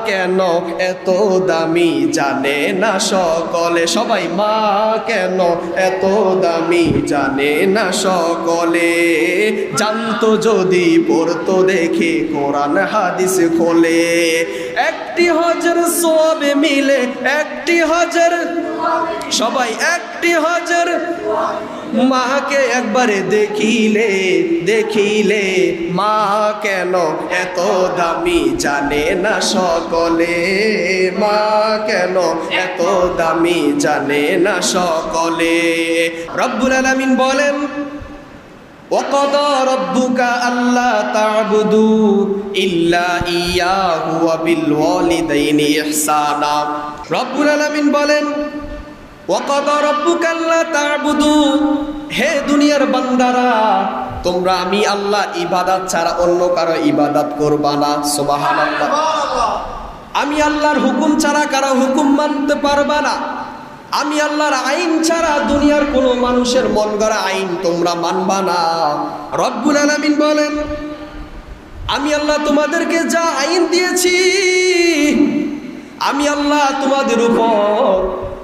কেন এত দামি জানে না সকলে, সবাই মা কেন এত দামি জানে না সকলে, জানতো যদি পড়তো দেখে কোরআন হাদিস খোলে, একটি হজের সওয়াবে মিলে একটি হজের, সবাই একটি হজের, মাকে একবারে দেখিলে দেখিলে মা কেন এত দামি জানে না সকলে, মা কেন এত দামি জানে না সকলে। রব্বুল আলামিন বলেন وَقَضَى رَبُّكَ أَلَّا تَعْبُدُوا إِلَّا إِيَّاهُ وَبِالْوَالِدَيْنِ إِحْسَانًا। রব্বুল আলামিন বলেন وَقَضَى رَبُّكَ أَلَّا تَعْبُدُوا, হে দুনিয়ার বান্দারা তোমরা আমি আল্লাহ ইবাদত ছাড়া অন্য কারো ইবাদত করবা না। সুবহানাল্লাহ। আমি আল্লাহর হুকুম ছাড়া কারো হুকুম মানতে পারবা না। আমি আল্লাহর আইন ছাড়া দুনিয়ার কোনো মানুষের মন গড়া আইন তোমরা মানবা না। রব্বুল আলামিন বলেন আমি আল্লাহ তোমাদেরকে যা আইন দিয়েছি, আমি আল্লাহ তোমাদের উপর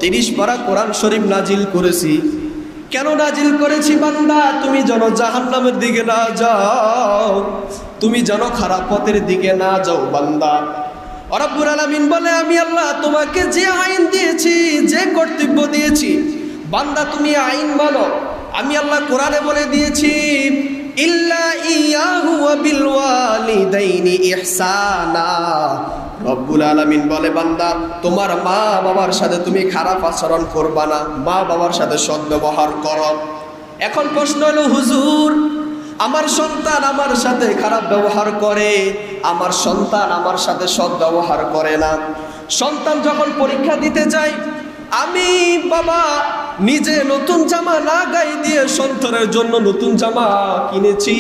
30 পারা কোরআন শরীফ নাজিল করেছি। কেন নাজিল করেছি বান্দা? তুমি যেন জাহান্নামের দিকে না যাও, তুমি যেন খারাপ পথের দিকে না যাও বান্দা। রব্বুল আলামিন বলে আমি আল্লাহ তোমাকে যে আইন দিয়েছি, যে কর্তব্য দিয়েছি, বান্দা তুমি আইন মানো। আমি আল্লাহ কোরআনে বলে দিয়েছি ইল্লা ইয়াহু ওয়া বিল ওয়ালিদাইনি ইহসানা। রব্বুল আলামিন বলে বান্দা তোমার মা বাবার সাথে তুমি খারাপ আচরণ করবা না, মা বাবার সাথে সদ্ব্যবহার করো। এখন প্রশ্ন হলো হুজুর আমার সন্তান আমার সাথে খারাপ ব্যবহার করে, আমার সন্তান আমার সাথে সদ্ব্যবহার করে না। সন্তান যখন পরীক্ষা দিতে যায়, আমি বাবা নিজে নতুন জামা না গায়ে দিয়ে সন্তানের জন্য নতুন জামা কিনেছি,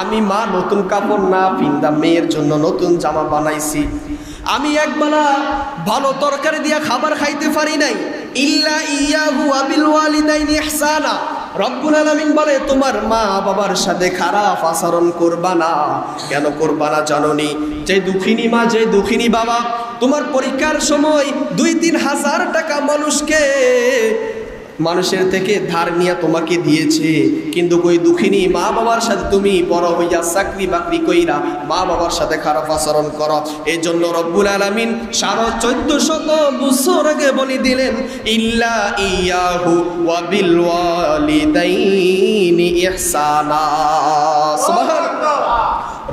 আমি মা নতুন কাপড় না পিন্দা মেয়ের জন্য নতুন জামা বানাইছি, আমি একবেলা ভালো তরকারি দিয়া খাবার খাইতে পারি নাই, ইল্লা ইয়াহু ওয়া বিল ওয়ালিদাইনি ইহসানা। রব্বুল আলামিন বলে তোমার মা বাবার সাথে খারাপ আচরণ করবা না। কেন করবা না জানোনি? যে দুঃখিনী মা, যে দুঃখিনী বাবা তোমার পরীক্ষার সময় 2-3 হাজার টাকা মানুষের থেকে ধার নিয়ে তোমাকে দিয়েছে, কিন্তু ওই দুঃখিনী মা বাবার সাথে তুমি বড় হইয়া চাকরি বাকরি কইরা মা বাবার সাথে খারাপ আচরণ করো। এই জন্য রব্বুল আলামিন 1450 বছর আগে বলে দিলেন ইল্লা ইয়াহু ওয়া বিল ওয়ালিদাইনি ইহসানা। সুবহানাল্লাহ।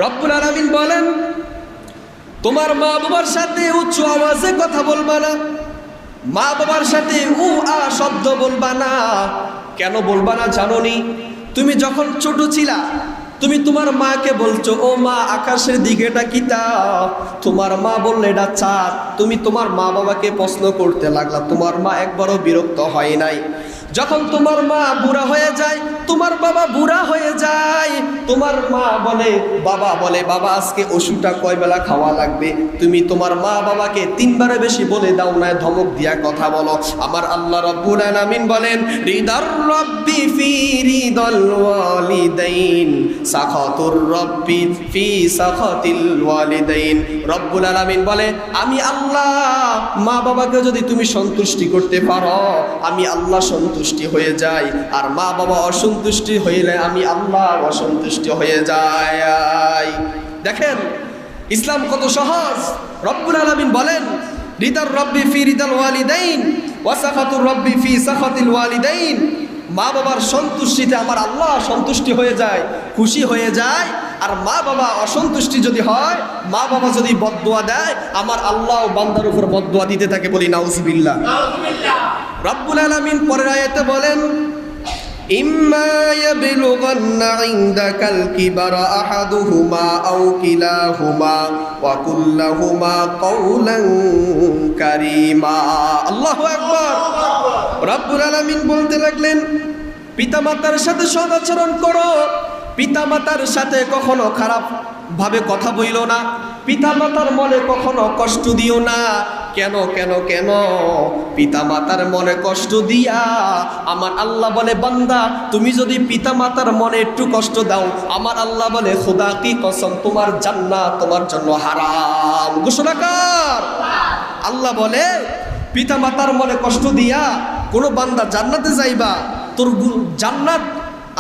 রব্বুল আলামিন বলেন তোমার মা বাবার সাথে উচ্চ আওয়াজে কথা বলবা না, মা বাবার সাথে আ শব্দ বলবা না। কেন বলবা না জানোনি? তুমি যখন ছোট ছিলা তুমি তোমার মাকে বলছো ও মা আকাশের দিকে এটা কিতা, তোমার মা বললে এটা চাঁদ। তুমি তোমার মা বাবাকে প্রশ্ন করতে লাগলা, তোমার মা একবারও বিরক্ত হয় নাই। যখন তোমার মা বুড়া হয়ে যায়, তোমার বাবা বুড়া হয়ে যায়, তোমার মা বলে বাবা আজকে ওষুধটা কয় বেলা খাওয়া লাগবে, তুমি তোমার মা বাবাকে 3 বারে বেশি বলে দাও না, ধমক দিয়া কথা বলো। আমার আল্লাহ রব্বুল আলামিন বলেন রিদার রব্বি ফি রিদাল ওয়ালিদাইন সাখাতুর রব্বি ফি সাখাতিল ওয়ালিদাইন। রব্বুল আলামিন বলে আমি আল্লাহ মা বাবাকে যদি তুমি সন্তুষ্টি করতে পারো, আমি আল্লাহ সন্তুষ্টি হয়ে যাই, আর মা বাবা অসন্তুষ্টি হইলে আমি আল্লাহ অসন্তুষ্ট হয়ে যাই। দেখেন ইসলাম কত সহজ। রব্বুল আলামিন বলেন রিদার রব্বি ফি রিদাল ওয়ালিদাইন ওয়া সাখাতুর রব্বি ফি সাখাতিল ওয়ালিদাইন। মা বাবার সন্তুষ্টিতে আমার আল্লাহ সন্তুষ্টি হয়ে যায়, খুশি হয়ে যায়। আর মা বাবা অসন্তুষ্টি যদি হয়, মা বাবা যদি বদদুয়া দেয়, আমার আল্লাহ বান্দার উপর বদদুয়া দিতে থাকে। বলি নাউজুবিল্লাহ। রব্বুল আলামিন পরের আয়াতে বলেন ইম্মা ইয়াবলুগান্না ইনদাকাল কিবারা আহাদুহুমা আও কিলাহুমা ওয়া কুল্লাহুমা কাওলান কারীমা। আল্লাহু আকবার। রব্বুল আলামিন বলতে লাগলেন পিতামাতার সাথে সদাচরণ করো, পিতামাতার সাথে কখনো খারাপ ভাবে কথা বইলো না, পিতা মাতার মনে কখনো কষ্ট দিও না। কেন কেন কেন? পিতা মাতার মনে কষ্ট দিয়া আমার আল্লাহ বলে, বান্দা তুমি যদি পিতা মাতার মনে একটু কষ্ট দাও, আমার আল্লাহ বলে খোদা কি কসম, তোমার জান্নাত তোমার জন্য হারাম। ঘোষণা কর। আল্লাহ বলে পিতা মাতার মনে কষ্ট দিয়া কোনো বান্দা জান্নাতে যাইবা, তোর জান্নাত,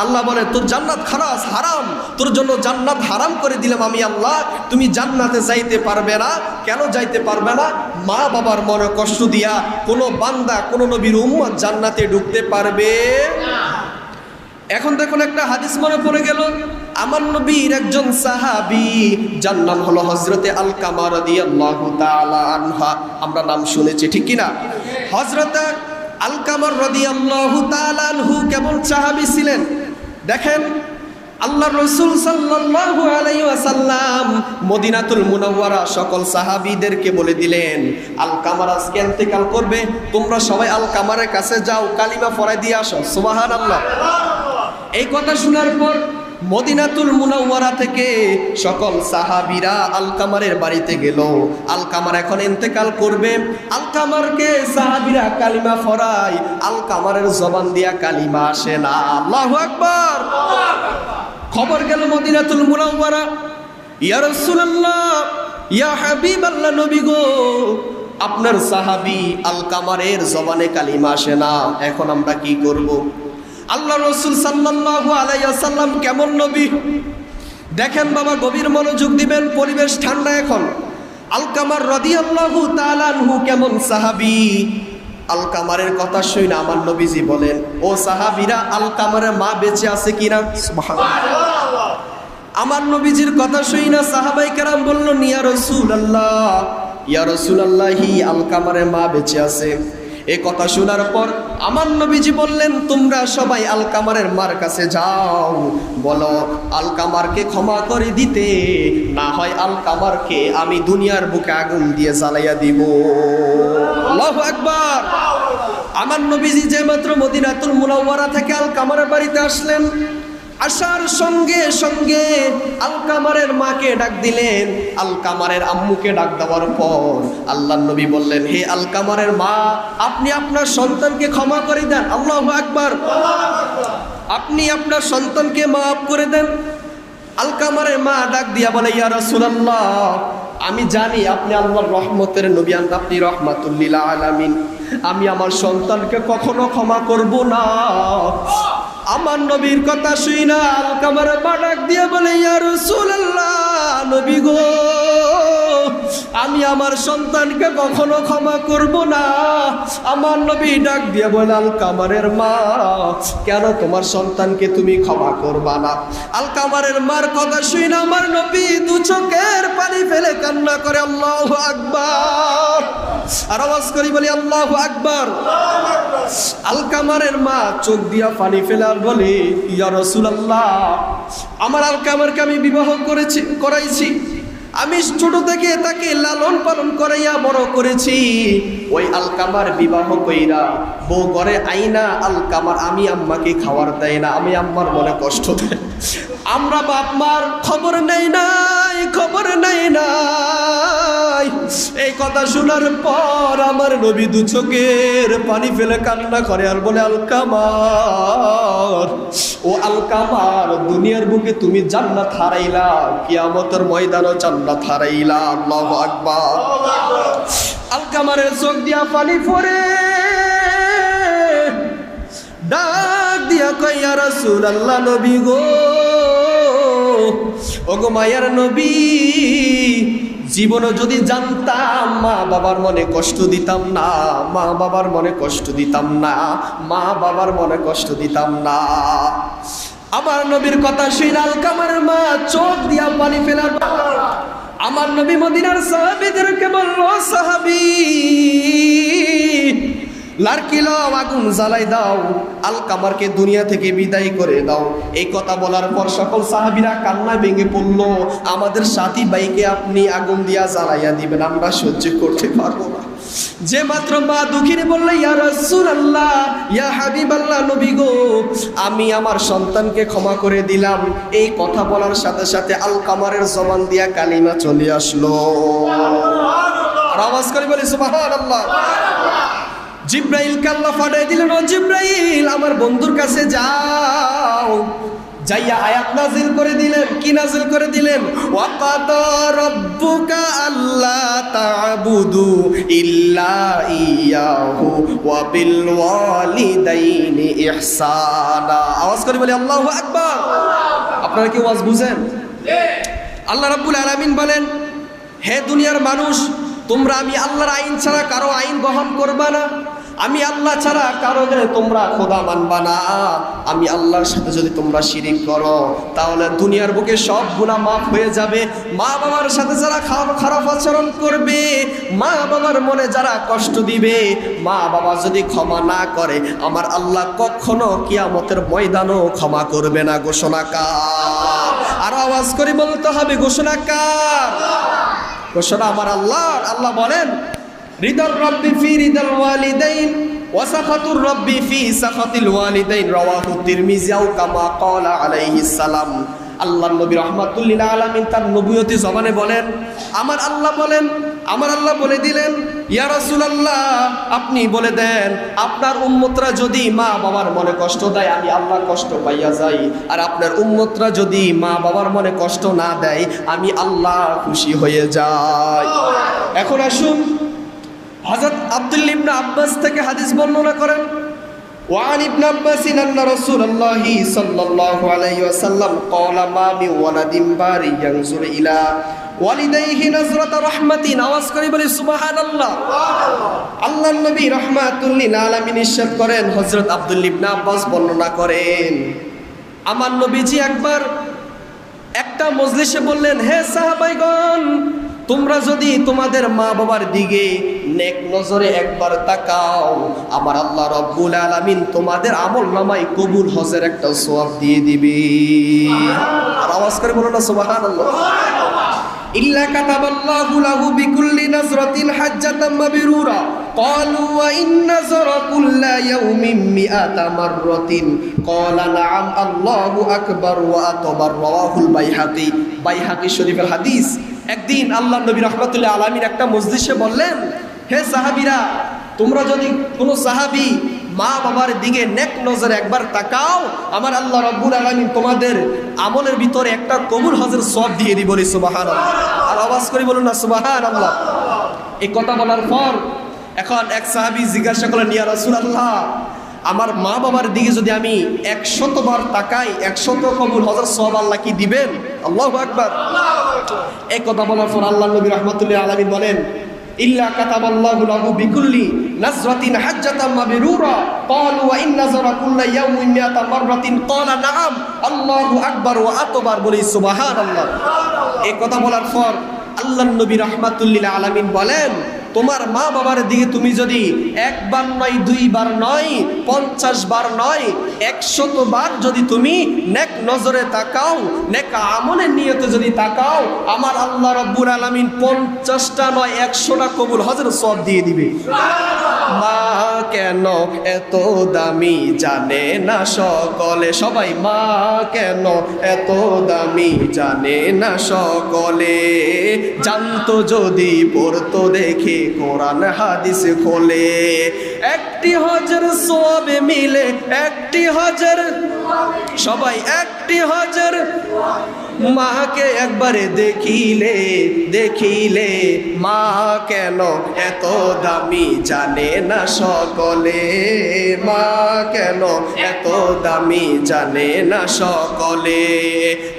আল্লাহ বলে তোর জান্নাত খারাস হারাম, তোর জন্য জান্নাত হারাম করে দিলাম আমি আল্লাহ, তুমি জান্নাতে যাইতে পারবে না। কেন যাইতে পারবে না? মা বাবার মনে কষ্ট দিয়া কোনো বান্দা, কোনো নবীর উম্মত জান্নাতে ঢুকতে পারবে না। এখন দেখুন একটা হাদিস মনে পড়ে গেল, আমার নবীর একজন সাহাবী, যার নাম হলো হযরতে আলকামা রাদিয়াল্লাহু তাআলা আনহা। আমরা নাম শুনেছি, ঠিক কি না? হযরতে আলকামা রাদিয়াল্লাহু তাআলা আনহু কেমন সাহাবী ছিলেন দেখেন। আল্লাহর রাসূল সাল্লাল্লাহু আলাইহি ওয়াসাল্লাম মদিনাতুল মুনাওয়ারা সকল সাহাবীদেরকে বলে দিলেন, আলকামার আজকে ইন্তেকাল করবে, তোমরা সবাই আলকামারের কাছে যাও, কালিমা পড়ায় দিয়ে আসো। সুবহানাল্লাহ। এই কথা শোনার পর মদিনাতুল মুনাওয়ারা থেকে সকল সাহাবীরা আলকামারের বাড়িতে গেল। আলকামার এখন ইন্তেকাল করবে, আলকামারকে সাহাবীরা কালিমা পড়ায়, আলকামারের জবান দিয়া কালিমা আসে না। আল্লাহু আকবার। খবর গেল মদিনাতুল মুনাওয়ারা, ইয়া রাসূলুল্লাহ, ইয়া হাবিবাল্লাহ, নবী গো, আপনার সাহাবী আলকামারের জবানে কালিমা আসে না, এখন আমরা কি করব? আল্লাহ রাসূল সাল্লাল্লাহু আলাইহি ওয়াসাল্লাম কেমন নবী দেখেন বাবা, গভীর মনোযোগ দিবেন, পরিবেশ ঠান্ডা এখন। আলকামার রাদিয়াল্লাহু তাআলা আনহু কেমন সাহাবী, আলকামারের কথা শুনে আমার নবীজি বলেন, ও সাহাবীরা, আলকামারের মা বেঁচে আছে কিনা? সুবহানাল্লাহ। আমার নবীজির কথা শুনে সাহাবায়ে কেরাম বললেন, ইয়া রাসূলুল্লাহ, ইয়া রাসূলুল্লাহি, আলকামারের মা বেঁচে আছে। এই কথা শোনার পর আমার নবীজি বললেন, তোমরা সবাই আলকামারের মার কাছে যাও, বলো আলকামারকে ক্ষমা করে দিতে, না হয় আলকামারকে আমি দুনিয়ার বুকে আগুন দিয়ে জ্বালাইয়া দিব। আল্লাহু আকবার। আমার নবীজি যে মাত্র মদিনাতুল মুনাওয়ারা থেকে আলকামারের বাড়িতে আসলেন, আসার সঙ্গে সঙ্গে আলকামারের মাকে ডাক দিলেন, আলকামারের আম্মুকে ডাক দেওয়ার পর আল্লাহর নবী বললেন, হে আলকামারের মা, আপনি আপনার সন্তানকে ক্ষমা করে দেন। আল্লাহু আকবার। আপনি আপনার সন্তানকে মাফ করে দেন। আলকামারের মা ডাক দিয়া বলে, ইয়া রাসূলুল্লাহ, আমি জানি আপনি আল্লাহর রহমতের নবী, আপনি রাহমাতুল লিল আলামিন, আমি আমার সন্তানকে কখনো ক্ষমা করব না। আমার নবীর কথা শুই না আলকামারের মা ডাক দিয়ে বলে, ইয়া রাসূলুল্লাহ, নবী গো, আমি আমার সন্তানকে কখনো ক্ষমা করব না। আমার নবী ডাক দিয়ে বলে, আলকামারের মা, কেন তোমার সন্তানকে তুমি ক্ষমা করবা না? আলকামারের মার কথা শুই না আমার নবী দু চোখের পানি ফেলে কান্না করে। আল্লাহু আকবার। আর আওয়াজ করি বলি, আল্লাহু আকবার। আলকামারের মা চোখ দিয়া পানি ফেলে আর বলে, ইয়া রাসূলুল্লাহ, আমার আলকামারকে আমি বিবাহ করাইছি, আমি ছোট থেকে তাকে লালন পালন করাইয়া বড় করেছি। ওই আলকামার বিবাহ কইরা বউ ঘরে আইনা আলকামার আমি আম্মাকে খাবার দেয় না, আমি আম্মার মনে কষ্ট দেয়। আমরা বাপ মার খবর নেই নাই, খবর নেই নাই। এই কথা শোনার পর আমার নবী দু চোখের পানি ফেলে কান্না করে আর বলে, আলকামার, ও আলকামার, দুনিয়ার বুকে তুমি জান্নাত হারাইলা, কিয়ামতের ময়দানে জান্নাত হারাইলা। আল্লাহু আকবার। আলকামারের চোখ দিয়া পানি পড়ে, ডাক দিয়া কয়, ইয়া রাসূলুল্লাহ, নবী গো, ওগো মায়ার নবী, জীবনে যদি জানতাম মা বাবার মনে কষ্ট দিতাম না, মা বাবার মনে কষ্ট দিতাম না, মা বাবার মনে কষ্ট দিতাম না। আমার নবীর কথা শুনে আলকামারের মা চোখ দিয়া পানি ফেলার আমার নবী মদিনার সাহাবীদেরকে বলল, সাহাবী, লাড়কি লও, আগুন জ্বালাই দাও, আলকামারকে দুনিয়া থেকে বিদায় করে দাও। এই কথা বলার পর সকল সাহাবীরা কান্নায় ভেঙে পড়ল। আমাদের সাথী ভাইকে আপনি আগুন দিয়া জ্বালাইয়া দিবেন, আমরা সহ্য করতে পারবো না। যে মাত্র মা দুঃখিনী বললে, ইয়া রাসূলুল্লাহ, ইয়া হাবিবাল্লাহ, নবী গো, আমি আমার সন্তানকে ক্ষমা করে দিলাম। এই কথা বলার সাথে সাথে আলকামারের জবান দিয়া কালিমা চলে আসলো। আর আওয়াজ করে বলি সুবহানাল্লাহ। জিব্রাইলকে আল্লাহ পাঠিয়ে দিলেন, ও জিব্রাইল, আমার বন্ধুর কাছে যাও। যাইয়া আয়াত নাজিল করে দিলেন। কি নাজিল করে দিলেন? ওয়াকাদা রাব্বুকা আল্লা তা'বুদু ইল্লা ইয়াহু ওয়া বিল ওয়ালিদাইনি ইহসানা। আওয়াজ করে বলি আল্লাহু আকবার। আপনারা কি ওয়াজ বুঝেন? আল্লাহ রাব্বুল আলামিন বলেন, হে দুনিয়ার মানুষ, তোমরা আমি আল্লাহর আইন ছাড়া কারো আইন বহন করবা না। আমি আল্লাহ ছাড়া কারো তোমরা খোদা মানবা না। আমি আল্লাহর সাথে যদি তোমরা শিরিক করো, তাহলে দুনিয়ার বুকে সব গুনাহ মাফ হয়ে যাবে। মা বাবার সাথে যারা খারাপ আচরণ করবে, মা বাবার মনে যারা কষ্ট দিবে, মা বাবা যদি ক্ষমা না করে, আমার আল্লাহ কখনো কিয়ামতের ময়দানও ক্ষমা করবে না। ঘোষণা কার? আর আওয়াজ করে বলতে হবে, ঘোষণা কার? ঘোষণা আমার আল্লাহর। আল্লাহ বলেন, রিদার রাব্বি ফি রিদাল ওয়ালিদাইন ওয়া সাখাতুর রাব্বি ফি সাখাতিল ওয়ালিদাইন, রাওয়াহু তিরমিজি আও কামা ক্বালা আলাইহিস সালাম। আল্লাহর নবী রাহমাতুল লিল আলামিন তার নবুয়তি জবানে বলেন, আমার আল্লাহ বলেন, আমার আল্লাহ বলে দিলেন, ইয়া রাসূলুল্লাহ, আপনি বলে দেন, আপনার উম্মতরা যদি মা বাবার মনে কষ্ট দেয়, আমি আল্লাহ কষ্ট পাইয়া যাই। আর আপনার উম্মতরা যদি মা বাবার মনে কষ্ট না দেয়, আমি আল্লাহ খুশি হয়ে যাই। এখন আসুন, হযরত আব্দুল্লাহ ইবনে আব্বাস থেকে হাদিস বর্ণনা করেন। وعن ابن عباس أن رسول الله صلى الله عليه وسلم قال ما من ولد بار ينظر إلى والديه نظرة رحمة। আওয়াজ করে বলি সুবহানাল্লাহ। আল্লাহর নবী রাহমাতুল লিল আলামিন ইরশাদ করেন, হযরত আব্দুল্লাহ ইবনে আব্বাস বর্ণনা করেন, আমার নবীজি একবার একটা মজলিসে বললেন, হে সাহাবাইগণ, তোমরা যদি তোমাদের মা বাবার দিকে নেক নজরে একবার তাকাও, আমার আল্লাহ রাব্বুল আলামিন তোমাদের আমল নামায় কবুল হজের একটা সওয়াব দিয়ে দিবে। আর আওয়াজ করে বলো না সুবহানাল্লাহ। ইল্লা কাতাবাল্লাহু লাহু বিকুল্লি নাজরাতিন হাজ্জাতাম মাবরুরা ক্বালু ওয়া ইন নাযরা কুল্লা ইয়াউমিন মিআতা মাররাতিন ক্বালা নাআম আল্লাহু আকবার ওয়া আকবার। রাওয়াহুল বাইহাকি। বাইহাকি শরীফের হাদিস। একদিন আল্লাহ নবী রাহমাতুল্লাহ আলামিন একটা মজলিসে বললেন, হে সাহাবীরা, তোমরা যদি কোনো সাহাবী মা বাবার দিকে নেক নজরে একবার তাকাও, আমার আল্লাহ রাব্বুল আলামিন তোমাদের আমলের ভিতরে একটা কবুল হজের সওয়াব দিয়ে দিব। বলি সুবহানাল্লাহ। আর আওয়াজ করে বলুন না সুবহানাল্লাহ। এই কথা বলার পর এখন এক সাহাবী জিজ্ঞাসা করলেন, ইয়া রাসূলুল্লাহ, আমার মা বাবার দিকে যদি আমি 100 বার তাকাই, 100 কবুল হজের সওয়াব আল্লাহ কি দিবেন? আল্লাহু আকবার। এই কথা বলার পর আল্লাহ নবী রাহমাতুল্লাহ আলামিন বলেন, ইল্লা কাতাবাল্লাহু লাহু বিকুল্লি নাজরাতিন হাজ্জাতাম মাবরুরা ক্বালু ওয়া ইন নাযরা কুল্লা ইয়াউমিন মিআতা মাররাতিন ক্বালা নাআম আল্লাহু আকবার ওয়া আকবার। বলি সুবহানাল্লাহ। এই কথা বলার পর আল্লাহর নবী রাহমাতুল্লাহ আলামিন বলেন, তোমার মা বাবার দিকে তুমি যদি একবার নয়, 2 বার নয়, 50 বার নয়, 100 বার যদি তুমি নেক নজরে তাকাও, নেক আমলের নিয়তে যদি তাকাও, আমার আল্লাহ রাব্বুল আলামিন 50টা নয় 100টা কবুল হজের সওয়াব দিয়ে দিবে। মা কেন এত দামি জানে না সকলে, সবাই মা কেন এত দামি জানে না সকলে, জানতো যদি পড়তো দেখে কোরআন হাদিস খোলে, একটি হজের সওয়াবে মিলে একটি হজের, সবাই একটি হজের, মাকে একবারে দেখিলে দেখিলে, মা কেন এত দামি জানে না সকলে, মা কেন এত দামি জানে না সকলে,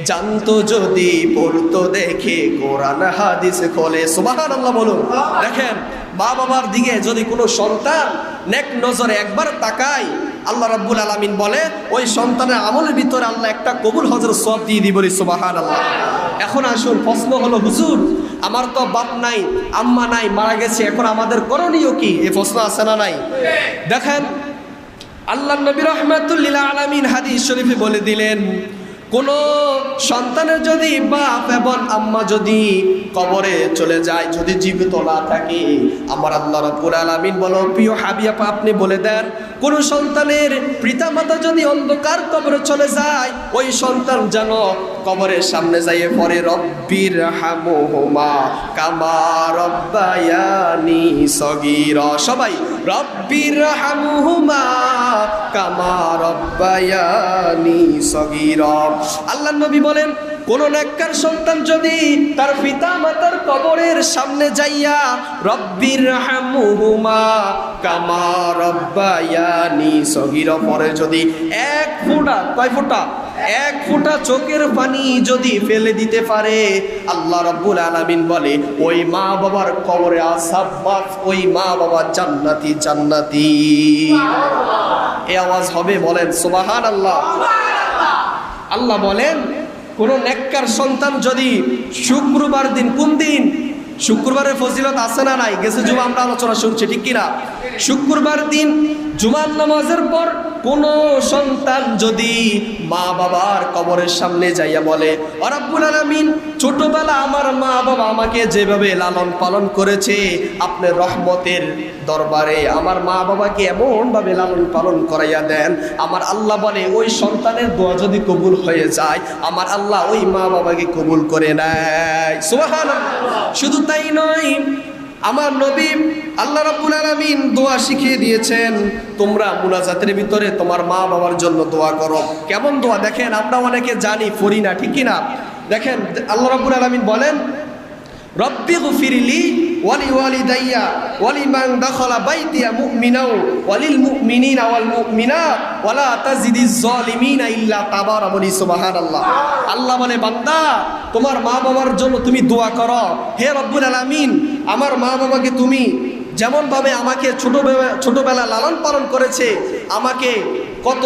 জানতো যদি পড়তো দেখে কোরআন হাদিস খোলে। সুবহানাল্লাহ বলুন। দেখেন, মা বাবার দিকে যদি কোনো সন্তান নেক নজরে একবার তাকায়, আল্লাহ রাব্বুল আলামিন বলে ওই সন্তানের আমলের ভিতরে আল্লাহ একটা কবুল হজের সওয়াব দিয়ে দিবেন। সুবহানাল্লাহ। এখন আসুন, প্রশ্ন হলো, হুজুর আমার তো বাপ নাই, আম্মা নাই, মারা গেছে, এখন আমাদের করণীয় কি? এই প্রশ্ন আছে না নাই? দেখেন আল্লাহ নবী রাহমাতুল লিল আলামিন হাদিস শরীফে বলে দিলেন, কোন সন্তানের যদি বাপ এবং আম্মা যদি কবরে চলে যায়, যদি জীবিত না থাকে, আমার আল্লাহ রাব্বুল আলামিন বলো প্রিয় হাবিব আপনি বলে দেন, কোন সন্তানের পিতামাতা যদি অন্ধকার কবরে চলে যায়, ওই সন্তান যেন কবরের সামনে যাইয়ে পড়ে রব্বির হামহুমা কামা রব্বায়ানি সগীরা। সবাই রব্বির হামহুমা কামা রব্বায়ানি সগীরা। আল্লাহর নবী বলেন, কোন নেককার সন্তান যদি তার পিতা মাতার কবরের সামনে যাইয়া রব্বির হামহুমা কামা রব্বায়ানি সগীরা পরে যদি এক ফোঁটা, কয় ফোঁটা? এক ফোঁটা চোখের পানি যদি ফেলে দিতে পারে, আল্লাহ রাব্বুল আলামিন বলে ওই মা বাবার কবরে আযাব মাফ, ওই মা বাবা জান্নাতি জান্নাতি। এই আওয়াজ হবে, বলেন সুবহানাল্লাহ। আল্লাহ বলেন কোন নেককার সন্তান যদি শুক্রবার দিন, কোন দিন? শুক্রবারের ফজিলত আছে না নাই? গেছে জুমা আমরা আলোচনা শুনছি, ঠিক কিনা? শুক্রবার দিন জুমার নামাজের পর কোন সন্তান যদি মা বাবার কবরের সামনে যাইয়া বলে, ও রাব্বুল আলামিন, ছোটবেলা আমার মা বাবা আমাকে যেভাবে লালন পালন করেছে, আপনার রহমতের দরবারে আমার মা বাবাকে এমনভাবে লালন পালন করাইয়া দেন, আমার আল্লাহ বলে ওই সন্তানের দোয়া যদি কবুল হয়ে যায়, আমার আল্লাহ ওই মা বাবাকে কবুল করে নেয়। সুবহানাল্লাহ। শুধু তাই নয়, আমার নবী আল্লাহ রাব্বুল আলামিন দোয়া শিখিয়ে দিয়েছেন, তোমরা মুনাজাতের ভিতরে তোমার মা বাবার জন্য দোয়া করো। কেমন দোয়া দেখেন, আমরা অনেকে জানি, পড়ি না, ঠিক কিনা? দেখেন আল্লাহ রাব্বুল আলামিন বলেন, রব্বি গফিরলি ওয়ালি ওয়ালিদাইয়া ওয়ালিমান দাখালা বাইতিয়া মুমিনাও ওয়ালিল মুমিনিনা ওয়াল মুমিনাত ওয়ালা তাজিদিজ জালিমিনা ইল্লা তাবারা। বলি সুবহানাল্লাহ। আল্লাহ বলে, বান্দা তোমার মা বাবার জন্য তুমি দোয়া করো। হে রব্বুল আলামিন, আমার মা বাবাকে তুমি যেমনভাবে আমাকে ছোটবেলা লালন পালন করেছে, আমাকে কত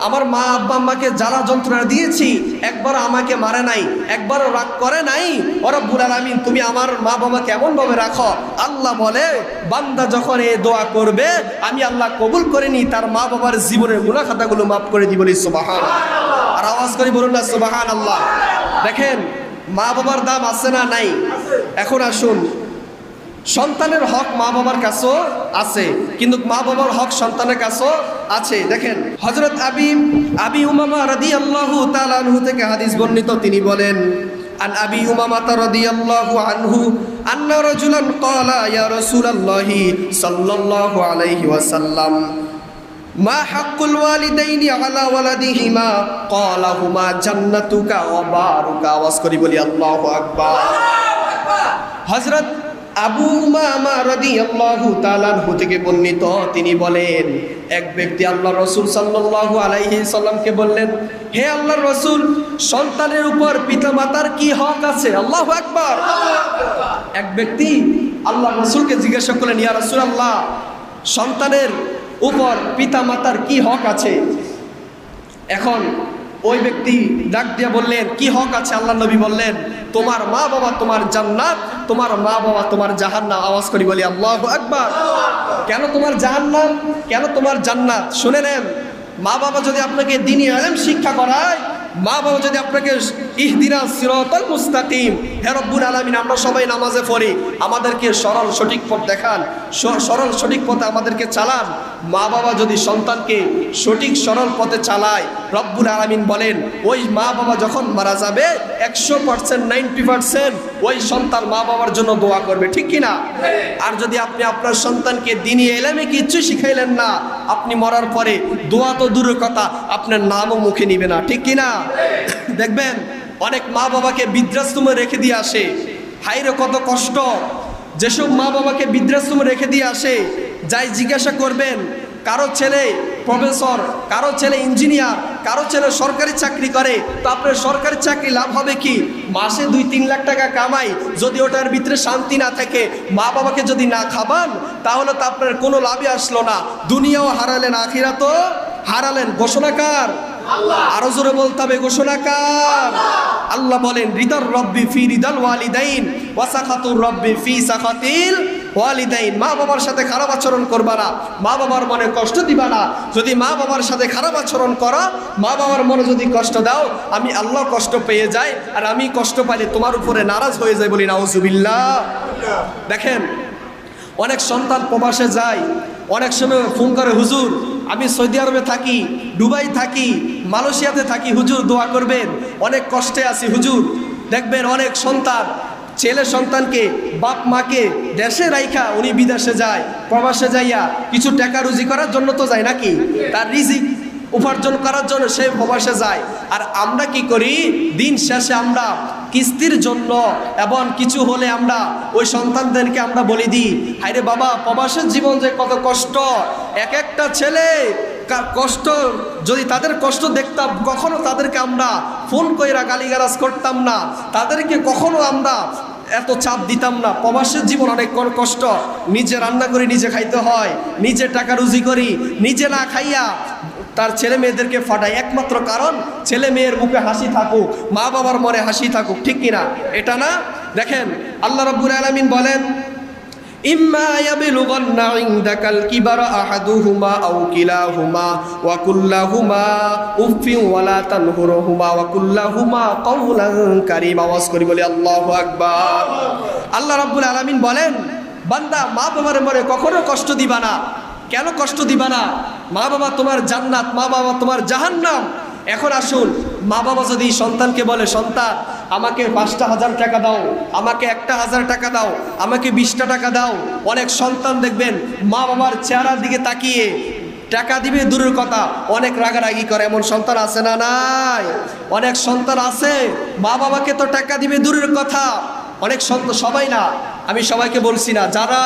আমার মা আব্বা আম্মাকে জ্বালা যন্ত্রণা দিয়েছি, একবারও আমাকে মারে নাই, একবারও রাগ করে নাই, ও রব্বুল আলামিন তুমি আমার মা বাবাকে এমনভাবে রাখো। আল্লাহ বলে, বান্দা যখন এই দোয়া করবে, আমি আল্লাহ কবুল করে নি, তার মা বাবার জীবনের গুনাহ খাতাগুলো মাফ করে দিই। বলি সুবহানাল্লাহ। আর আওয়াজ করে বলুন না সুবহানাল্লাহ। দেখেন মা বাবার দাম আছে না নাই? এখন আসুন, সন্তানের হক মা বাবার কাছেও আছে, কিন্তু মা বাবার হক সন্তানের কাছেও আছে। দেখেন হযরত আবি উমামা রাদিয়াল্লাহু তাআলা আনহু থেকে হাদিস বর্ণিত, তিনি বলেন, আন আবি উমামা রাদিয়াল্লাহু আনহু আন্না রাজুলান ক্বালা ইয়া রাসূলুল্লাহি সাল্লাল্লাহু আলাইহি ওয়াসাল্লাম মা হাক্কুল ওয়ালিদাইনি আলা ওয়ালাদিহিমা ক্বালা হুমা জান্নাতুকা ওয়া বারুকা। আওয়াজ করি বলি আল্লাহু আকবার। হযরত আবু উমামা রাদিয়াল্লাহু তাআলা আনহু থেকে বর্ণিত, তিনি বলেন, এক ব্যক্তি আল্লাহর রাসূল সাল্লাল্লাহু আলাইহি সাল্লামকে বললেন, হে আল্লাহর রাসূল, সন্তানের উপর পিতামাতার কি হক আছে? আল্লাহু আকবার। এক ব্যক্তি আল্লাহর রাসূলকে জিজ্ঞাসা করলেন, ইয়া রাসূলুল্লাহ, সন্তানের উপর পিতামাতার কি হক আছে? এখন ওই ব্যক্তি ডাক দিয়া বললেন, কি হক আছে? আল্লাহ নবী বললেন, তোমার মা বাবা তোমার জান্নাত, তোমার মা বাবা তোমার জাহান্নাম। আওয়াজ করি বলি আল্লাহু আকবার। কেন তোমার জাহান্নাম, কেন তোমার জান্নাত? শুনে নেন, মা বাবা যদি আপনাকে দ্বীনি ইলম শিক্ষা করায়, মা বাবা যদি আপনাকে ইহদিনাস সিরাতাল মুস্তাকিম, হে রব্বুল আলামিন, আমরা সবাই নামাজে পড়ি, আমাদেরকে সরল সঠিক পথ দেখান, সরল সঠিক পথে আমাদেরকে চালান। মা বাবা যদি সন্তানকে সঠিক সরল পথে চালায়, রব্বুল আলামিন বলেন, ওই মা বাবা যখন মারা যাবে 100% 90% ওই সন্তান মা বাবার জন্য দোয়া করবে, ঠিক কিনা? আর যদি আপনি আপনার সন্তানকে দ্বীনি ইলমে কিছু শিখাইলেন না, আপনি মরার পরে দোয়া তো দূরের কথা, আপনার নামও মুখে নিবে না, ঠিক কিনা? দেখবেন অনেক মা বাবাকে বৃদ্ধাশ্রমে রেখে দিয়ে আসে, হাইরে কত কষ্ট। যেসব মা বাবাকে বৃদ্ধাশ্রমে রেখে দিয়ে আসে, যাই জিজ্ঞাসা করবেন, কারো ছেলে প্রফেসর, কারো ছেলে ইঞ্জিনিয়ার, কারো ছেলে সরকারি চাকরি করে, তো আপনার সরকারি চাকরি লাভ হবে কি? মাসে 2-3 লাখ টাকা কামাই, যদি ওটার ভিতরে শান্তি না থাকে, মা বাবাকে যদি না খাবান, তাহলে তো আপনার কোনো লাভই আসলো না। দুনিয়াও হারালেন, আখিরাতও হারালেন। ঘোষণাকার আরো জোরে বলতে হবে, ঘোষণা কার? আল্লাহ বলেন রিদার রব্বি ফি রিদাল ওয়ালিদাইন ওয়া সাখাতুর রব্বি ফি সাখাতিল ওয়ালিদাইন। মা বাবার সাথে খারাপ আচরণ করবা না, মা বাবার মনে কষ্ট দিবা না। যদি মা বাবার সাথে খারাপ আচরণ করো, মা বাবার মনে যদি কষ্ট দাও, আমি আল্লাহ কষ্ট পেয়ে যাই, আর আমি কষ্ট পাইলে তোমার উপরে নারাজ হয়ে যায়, বলি নাউজুবিল্লাহ। দেখেন, অনেক সন্তান প্রবাসে যায়, অনেক সময় ফোন করে, হুজুর আমি সৌদি আরবে থাকি, দুবাই থাকি, মালয়েশিয়াতে থাকি, হুজুর দোয়া করবেন, অনেক কষ্টে আছি হুজুর। দেখবেন অনেক সন্তান ছেলে সন্তানকে বাপ মাকে দেশে রাইখা উনি বিদেশে যায়, প্রবাসে যাইয়া কিছু টাকা রুজি করার জন্য তো যায় নাকি, তার রিজিক উপার্জন করার জন্য সে প্রবাসে যায়। আর আমরা কি করি, দিন শেষে আমরা কিস্তির জন্য এবং কিছু হলে আমরা ওই সন্তানদেরকে আমরা বলি দিই, হায়রে বাবা প্রবাসের জীবন যে কত কষ্ট, এক একটা ছেলে কষ্ট, যদি তাদের কষ্ট দেখতাম কখনো তাদেরকে আমরা ফোন কইরা গালিগালাজ করতাম না, তাদেরকে কখনো আমরা এত চাপ দিতাম না। প্রবাসের জীবন অনেক কষ্ট, নিজে রান্না করে নিজে খাইতে হয়, নিজে টাকা রুজি করি, নিজে না খাইয়া তার ছেলে মেয়েদেরকে ফাটায়, একমাত্র কারণ ছেলে মেয়ের মুখে হাসি থাকুক, মা বাবার মনে হাসি থাকুক, ঠিক কিনা? এটা না? দেখেন আল্লাহ রাব্বুল আলামিন বলেন, ইম্মা ইয়াবলুগান্না ইনদাকাল কিবারা আহাদুহুমা আও কিলাহুমা ওয়া কুল্লাহুমা উফফিন ওয়ালা তানহুরহুমা ওয়া কুল্লাহুমা কাওলান কারীমা। আওয়াজ করে বলি আল্লাহু আকবার। আল্লাহ রাব্বুল আলামিন বলেন, বান্দা মা বাবার মনে কখনো কষ্ট দিবা না। কেন কষ্ট দিবা না? মা বাবা তোমার জান্নাত, মা বাবা তোমার জাহান্নাম। এখন আসুন, মা বাবা যদি সন্তানকে বলে, সন্তান আমাকে 5,000 টাকা দাও, আমাকে 1,000 টাকা দাও, আমাকে 20টা টাকা দাও, অনেক সন্তান দেখবেন মা বাবার চেহারার দিকে তাকিয়ে টাকা দিবে দূরের কথা, অনেক রাগারাগি করে। এমন সন্তান আছে না নাই? অনেক সন্তান আছে মা বাবাকে তো টাকা দিবে দূরের কথা, অনেক সন্তান, সবাই না, আমি সবাইকে বলছি না, যারা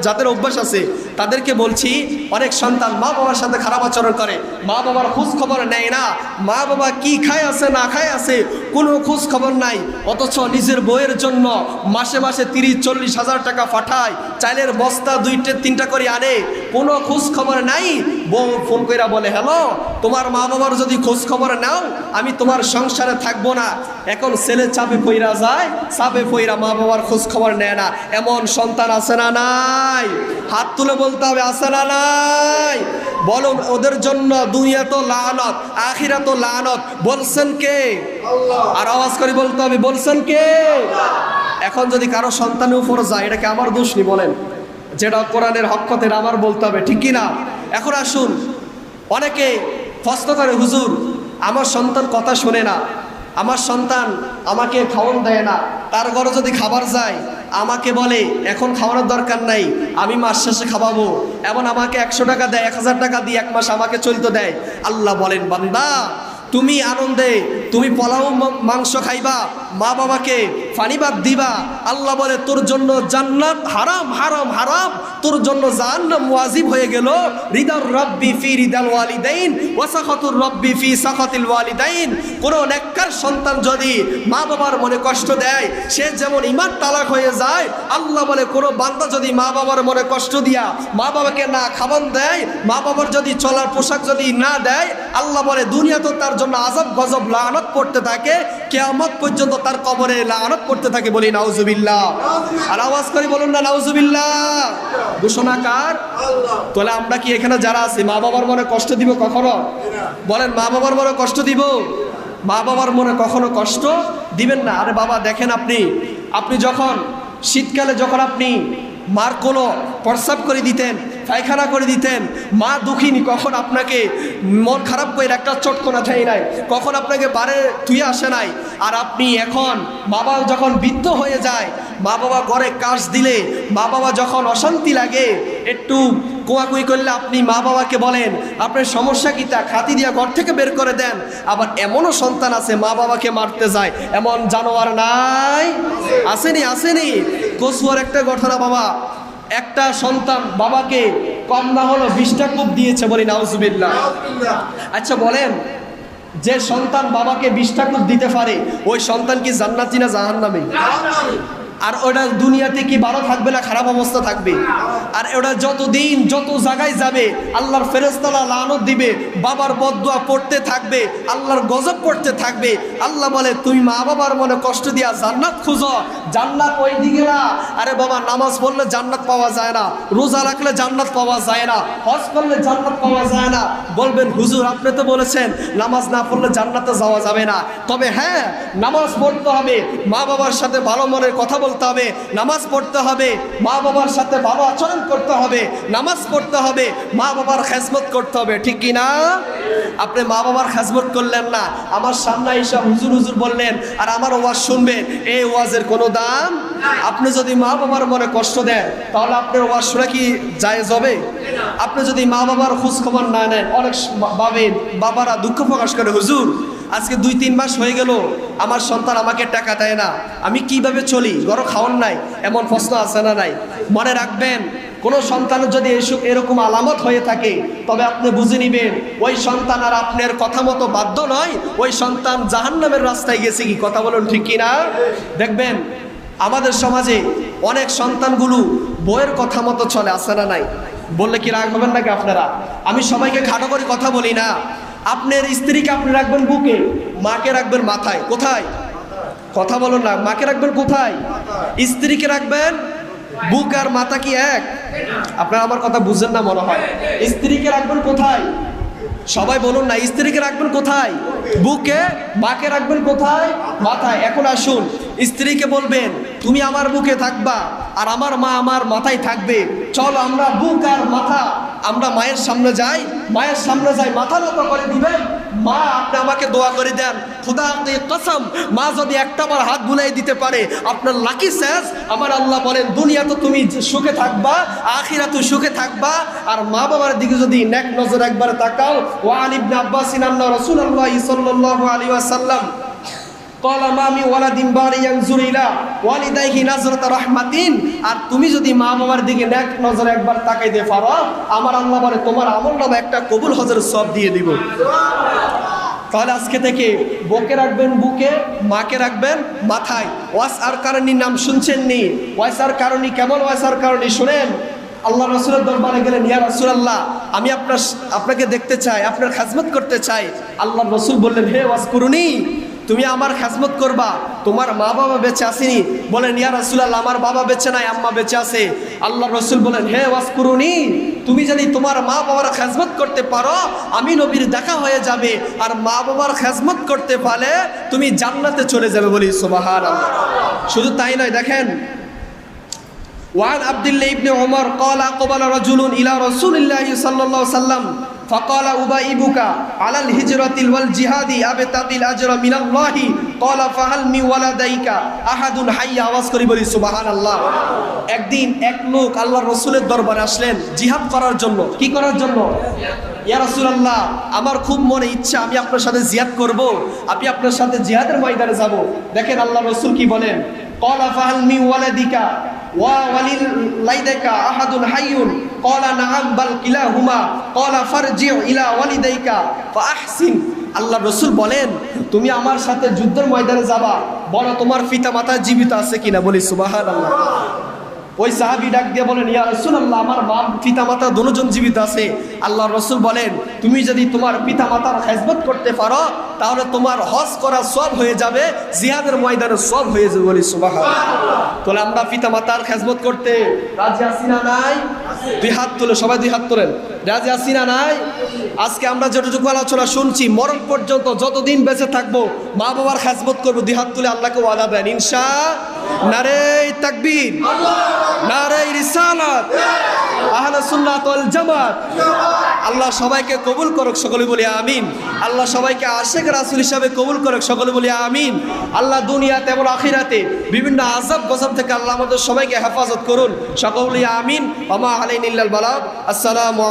যাদের অভ্যাস আছে তাদেরকে বলছি, অনেক সন্তান মা বাবার সাথে খারাপ আচরণ করে, মা বাবার খোঁজ খবর নেয় না, মা বাবা কি খায় আছে না খায় আছে কোনো খোঁজ খবর নাই, অথচ নিজের বইয়ের জন্য মাসে মাসে 30-40 হাজার টাকা পাঠায়, চাইলের বস্তা 2-3টা করে আনে, কোনো খোঁজ খবর নাই। বউ ফোন কইরা বলে, হ্যালো, তোমার মা বাবার যদি খোঁজ খবর নাও আমি তোমার সংসারে থাকবো না। এখন ছেলে চাপে পইরা যায়, চাপে পইরা মা বাবার খোঁজ খবর নেয় না। এমন সন্তান আছে না নাই? হাত তুলে বলতে হবে, আছে না নাই? বলুন, ওদের জন্য দুনিয়া তো লানত, আখিরাত তো লানত। বলছেন কে? আল্লাহ। আর আওয়াজ করে বলতে হবে, বলছেন কে? এখন যদি কারো সন্তানের উপর যায়, এটাকে আমার দোষ নি বলেন, যেটা কোরআনের হক কথা আমার বলতে হবে, ঠিক কিনা? এখন আসুন, অনেকে প্রশ্ন করে, হুজুর আমার সন্তান কথা শোনে না, আমার সন্তান আমাকে খাওয়ান দেয় না, তার ঘরে যদি খাবার যায় আমাকে বলে এখন খাওয়ানোর দরকার নাই, আমি মাস শেষে খাওয়াবো, এবং আমাকে 100 টাকা দেয়, 1000 টাকা দিয়ে 1 মাস আমাকে চলতে দেয়। আল্লাহ বলেন, বান্দা তুমি আনন্দে তুমি পোলাও মাংস খাইবা, মা বাবাকে পানি ভাত দিবা, আল্লাহ বলে তোর জন্য জান্নাত হারাম হারাম হারাম, তোর জন্য জাহান্নাম ওয়াজিব হয়ে গেল। রিদার রব্বি ফি রিদাল ওয়ালিদাইন ওয়া সাখাতুর রব্বি ফি সাখাতিল ওয়ালিদাইন। কোন নেককার সন্তান যদি মা বাবার মনে কষ্ট দেয়, সে যেমন ঈমান তালাক হয়ে যায়, আল্লাহ বলে কোন বান্দা যদি মা বাবার মনে কষ্ট দিয়া মা বাবাকে না খাবার দেয়, মা বাবার যদি চলার পোশাক যদি না দেয়, আল্লাহ বলে দুনিয়া তো তার জন্য আযাব গজব লানত পড়তে থাকে, কিয়ামত পর্যন্ত তার কবরে লানত পড়তে থাকে। বলি নাউজুবিল্লাহ। আর আওয়াজ করে বলুন না নাউজুবিল্লাহ। ঘোষণা কার? আল্লাহ। তাহলে আমরা কি এখানে যারা আছি মা বাবার মনে কষ্ট দিব কখনো? বলেন, মা বাবার মনে কষ্ট দিব? মা বাবার মনে কখনো কষ্ট দিবেন না। আরে বাবা দেখেন, আপনি যখন শীতকালে যখন আপনি মার কোলো প্রস্রাব করে দিতেন, পায়খানা করে দিতেন, মা দুঃখিনী, কখন আপনাকে মন খারাপ করে একটা চটকোনা দেয় নাই, কখন আপনাকে বারে থুয়ে আসে নাই। আর আপনি এখন বাবা যখন বৃদ্ধ হয়ে যায়, মা বাবা ঘরে কাজ দিলে, মা বাবা যখন অশান্তি লাগে, একটু কোয়াকুই করলে আপনি মা বাবাকে বলেন আপনার সমস্যা কি, তা খাতি দিয়া ঘর থেকে বের করে দেন। আবার এমনও সন্তান আছে মা বাবাকে মারতে যায়, এমন জানোয়ার নাই? আসেনি? কসুয়ার একটা ঘটনা, বাবা একটা সন্তান বাবাকে কম না হলো 20টা কূপ দিয়েছে। বলি নাউজুবিল্লাহ। আচ্ছা বলেন, যে সন্তান বাবাকে 20টা কূপ দিতে পারে, ওই সন্তান কি জান্নাতি না জাহান্নামী? আর ওটা দুনিয়াতে কি ভালো থাকবে না খারাপ অবস্থা থাকবে? আর ওরা যতদিন যত জায়গায় যাবে আল্লাহর ফেরেশতারা লানত দিবে, বাবার বদদুয়া পড়তে থাকবে, আল্লাহর গজব পড়তে থাকবে। আল্লাহ বলে তুমি মা বাবার মনে কষ্ট দিয়া জান্নাত খুঁজো, জান্নাত ওই দিকে না। আরে বাবা, নামাজ পড়লে জান্নাত পাওয়া যায় না, রোজা রাখলে জান্নাত পাওয়া যায় না, হজ করলে জান্নাত পাওয়া যায় না। বলবেন হুজুর আপনি তো বলেছেন নামাজ না পড়লে জান্নাতে যাওয়া যাবে না। তবে হ্যাঁ, নামাজ পড়তে হবে, মা বাবার সাথে ভালো মনের কথা বলতে হবে, নামাজ পড়তে হবে, মা বাবার সাথে ভালো আচরণ করতে হবে, নামাজ পড়তে হবে, মা বাবার খেজমত করতে হবে, ঠিক কি না? আপনি মা বাবার খেজমত করলেন না, আমার সামনে এসে হুজুর হুজুর বললেন আর আমার ওয়াজ শুনবেন, এই ওয়াজের কোনো দাম? আপনি যদি মা বাবার মনে কষ্ট দেন তাহলে আপনার ওয়াজ শোনা কি জায়েজ হবে? আপনি যদি মা বাবার খোঁজ খবর না নেন, অনেক বাবারা দুঃখ প্রকাশ করে, হুজুর আজকে 2-3 মাস হয়ে গেল আমার সন্তান আমাকে টাকা দেয় না, আমি কিভাবে চলি, ঘরে খাওয়ার নাই, এমন প্রশ্ন আছে না নাই? মনে রাখবেন, কোনো সন্তানের যদি এরকম আলামত হয়ে থাকে তবে আপনি বুঝে নিবেন ওই সন্তান আর আপনার কথা মতো বাধ্য নয়, ওই সন্তান জাহান্নামের রাস্তায় গেছে। কি কথা বলুন, ঠিক কিনা? দেখবেন আমাদের সমাজে অনেক সন্তানগুলো বইয়ের কথা মতো চলে, আসে না নাই? বললে কি রাগ হবেন নাকি আপনারা? আমি সবাইকে খাটো করে কথা বলি না। আপনার স্ত্রীকে আপনি রাখবেন বুকে, মাকে রাখবেন মাথায়। কোথায়? কথা বলুন না। মাকে রাখবেন কোথায়? স্ত্রীকে রাখবেন বুক আর মাথা কি এক? আপনারা আমার কথা বুঝেন না মনে হয়। স্ত্রীকে রাখবেন কোথায়? সবাই বলুন না। স্ত্রীকে রাখবেন কোথায়? বুকে। মাকে রাখবেন কোথায়? মাথায়। এখন আসুন, স্ত্রীকে বলবেন তুমি আমার বুকে থাকবা আর আমার মা আমার মাথায় থাকবে। চল আমরা বুক আর মাথা আমরা মায়ের সামনে যাই, মায়ের সামনে যাই, মাথা নত করে দিবেন। মা আপনি আমাকে দোয়া করে দেন, খোদা আপনি কসম, মা যদি একটা আমার হাত বুলাই দিতে পারে আপনার লাকি শেষ। আমার আল্লাহ বলেন দুনিয়া তো তুমি সুখে থাকবা, আখিরাতে সুখে থাকবা। আর মা বাবার দিকে যদি নেক নজর একবার তাকাও। ওয়ান ইবনে আব্বাস আন্না রাসূলুল্লাহ সাল্লাল্লাহু আলাইহি ওয়াসাল্লাম ক্বালা মা মিন ওয়ালাদিন বারি ইয়ানজুরু ইলা ওয়ালিদাইহি নাজরাতা রাহমাতিন। আর তুমি যদি মা বাবার দিকে নেক নজর একবার তাকাইতে পারো, আমার আল্লাহ বলে তোমার আমলনামা একটা কবুল হজের সওয়াব দিয়ে দিব। তাহলে আজকে থেকে বুকে রাখবেন বুকে, মাকে রাখবেন মাথায়। ওয়াস আর কারণী নাম শুনছেন নি? ওয়াস আর কারণী কেমন? ওয়াস আর কারণী শুনেন। আল্লাহ রাসূলের দরবারে গেলেন, ইয়া রাসূলুল্লাহ আমি আপনাকে দেখতে চাই, আপনার খেদমত করতে চাই। আল্লাহ রাসূল বললেন, হে ওয়াসকুরুনি, তুমি আমার খেদমত করবা, তোমার মা বাবা বেঁচে আসেনি? বলেন, ইয়া রাসূলুল্লাহ আমার বাবা বেঁচে নাই, আম্মা বেঁচে আছে। আল্লাহ রাসূল বলেন, হে ওয়াসকুরুনি, তুমি যদি তোমার মা বাবার খেদমত করতে পারো আমি নবীর দেখা হয়ে যাবে, আর মা বাবার খেদমত করতে পারলে তুমি জান্নাতে চলে যাবে। বলি সুবহানাল্লাহ। শুধু তাই নয়, দেখেন ওয়ান আব্দুল্লাহ ইবনে ওমর قال اقبل رجل الى رسول الله صلى الله عليه وسلم فقال أبايبك على الهجرة والجهاد أبتغي الأجر من الله قال فهل من ولديك أحد حي আওয়াজ করে বলি সুবহানাল্লাহ। একদিন এক লোক আল্লাহর রাসূলের দরবারে আসলেন জিহাদ করার জন্য। কি করার জন্য? ইয়া রাসূলুল্লাহ আমার খুব মনে ইচ্ছা আমি আপনার সাথে জিহাদ করব, আমি আপনার সাথে জিহাদের ময়দানে যাব। দেখেন আল্লাহর রাসূল কি বলেন, قال فهل من ولدك وولديك أحد حي قال نعم بل كلاهما قال فارجع إلى والديك فأحسن। আল্লাহ রাসূল বলেন তুমি আমার সাথে যুদ্ধের ময়দানে যাবা, বলো তোমার পিতা মাতা জীবিত আছে কিনা। বলি সুবহানাল্লাহ। ওই সাহাবী ডাক দিয়ে বলেন, ইয়া রাসূলুল্লাহ আমার মা পিতা মাতা দুজন জীবিত আছে। আল্লাহ রাসূল বলেন তুমি যদি তোমার পিতা মাতার খেদমত করতে পারো তাহলে তোমার হজ করা সব হয়ে যাবে, জিহাদের ময়দানে সব হয়ে যাবে। বলি সুবহানাল্লাহ। তাহলে আমরা পিতা মাতার খেদমত করতে রাজি আছি না নাই? দুই হাত তুলে, সবাই দুই হাত তোলেন। রাজি আছি না নাই? আজকে আমরা যতটুকু আলোচনা শুনছি মরণ পর্যন্ত যতদিন বেঁচে থাকবো মা বাবার খেদমত করবো। দুই হাত তুলে আল্লাহকে ওয়াদা দেন ইনশাআল্লাহ। নারে তাকবীর, নারে রিসালাত, আহলে সুন্নাত ওয়াল জামাত। আল্লাহ সবাইকে কবুল করুক, সকলে বলি আমিন। আল্লাহ সবাইকে আশিক রাসূল হিসাবে কবুল করুক, সকলে বলি আমিন। আল্লাহ দুনিয়াতে এবং আখিরাতে বিভিন্ন আযাব গজব থেকে আল্লাহ আমাদের সবাইকে হেফাজত করুন, সকলে বলি আমিন। ওয়া মা আলাইনা ইল্লাল বালাগ। আসসালামু